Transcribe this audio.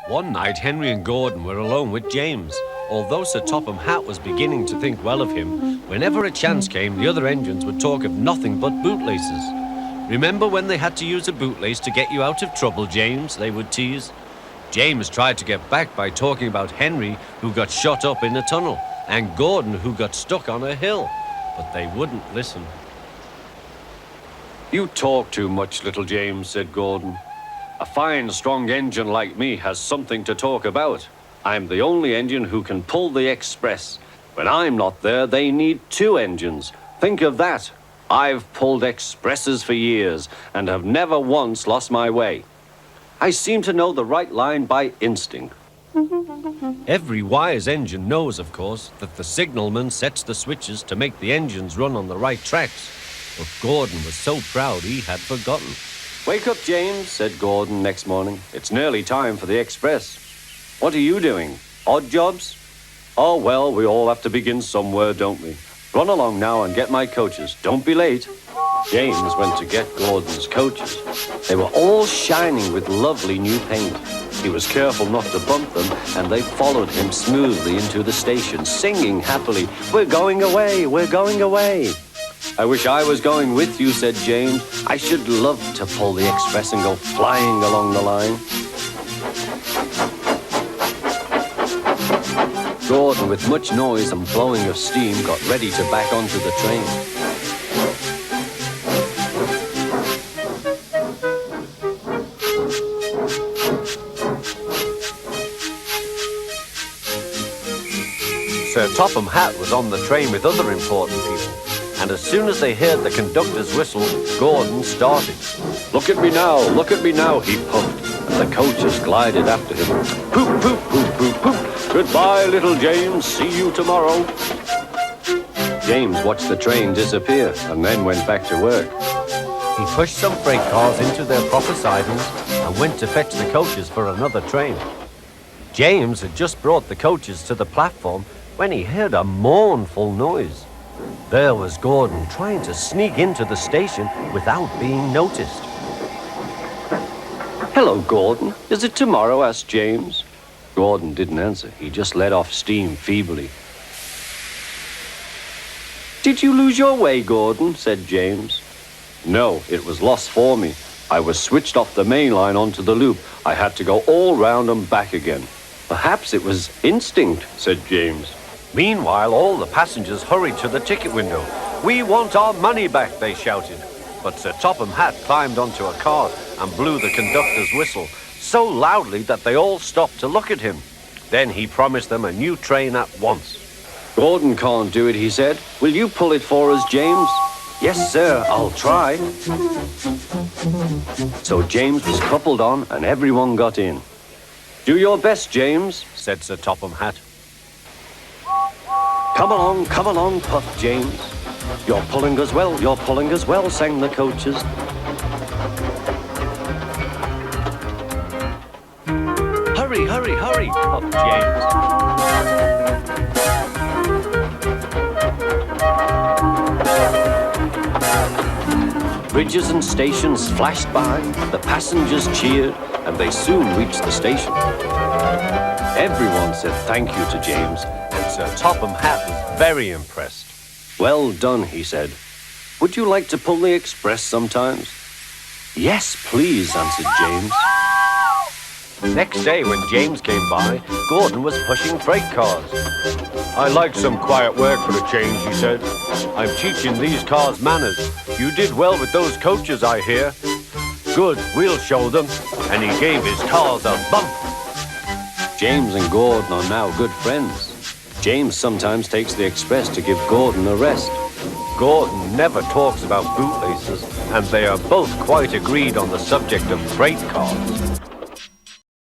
One night, Henry and Gordon were alone with James. Although Sir Topham Hatt was beginning to think well of him, whenever a chance came, the other engines would talk of nothing but bootlaces. "Remember when they had to use a bootlace to get you out of trouble, James?" they would tease. James tried to get back by talking about Henry, who got shot up in a tunnel, and Gordon, who got stuck on a hill. But they wouldn't listen. "You talk too much, little James," said Gordon. "A fine, strong engine like me has something to talk about. I'm the only engine who can pull the express. When I'm not there, they need two engines. Think of that. I've pulled expresses for years and have never once lost my way. I seem to know the right line by instinct." Every wise engine knows, of course, that the signalman sets the switches to make the engines run on the right tracks. But Gordon was so proud he had forgotten. "Wake up, James," said Gordon next morning. "It's nearly time for the express." "What are you doing? Odd jobs?" "Oh, well, we all have to begin somewhere, don't we? Run along now and get my coaches. Don't be late." James went to get Gordon's coaches. They were all shining with lovely new paint. He was careful not to bump them, and they followed him smoothly into the station, singing happily, "We're going away, we're going away." "I wish I was going with you," said James. "I should love to pull the express and go flying along the line." Gordon, with much noise and blowing of steam, got ready to back onto the train. Sir Topham Hatt was on the train with other important people, and as soon as they heard the conductor's whistle, Gordon started. Look at me now, he puffed, and the coaches glided after him. Poop, poop, poop, poop, poop. "Goodbye, little James, see you tomorrow." James watched the train disappear and then went back to work. He pushed some freight cars into their proper sidings and went to fetch the coaches for another train. James had just brought the coaches to the platform when he heard a mournful noise. There was Gordon trying to sneak into the station without being noticed. "Hello, Gordon. Is it tomorrow?" asked James. Gordon didn't answer. He just let off steam feebly. "Did you lose your way, Gordon?" said James. "No, it was lost for me. I was switched off the main line onto the loop. I had to go all round and back again." "Perhaps it was instinct," said James. Meanwhile, all the passengers hurried to the ticket window. "We want our money back," they shouted. But Sir Topham Hatt climbed onto a car and blew the conductor's whistle so loudly that they all stopped to look at him. Then he promised them a new train at once. "Gordon can't do it," he said. "Will you pull it for us, James?" "Yes, sir, I'll try." So James was coupled on and everyone got in. "Do your best, James," said Sir Topham Hatt. Come along, puffed James. You're pulling us well, sang the coaches. Hurry, puffed James. Bridges and stations flashed by, the passengers cheered, and they soon reached the station. Everyone said thank you to James, and Sir Topham Hatt was very impressed. "Well done," he said. "Would you like to pull the express sometimes?" "Yes, please," answered James. Next day, when James came by, Gordon was pushing freight cars. "I like some quiet work for a change," he said. "I'm teaching these cars manners. You did well with those coaches, I hear." "Good, we'll show them." And he gave his cars a bump. James and Gordon are now good friends. James sometimes takes the express to give Gordon a rest. Gordon never talks about bootlaces, and they are both quite agreed on the subject of freight cars.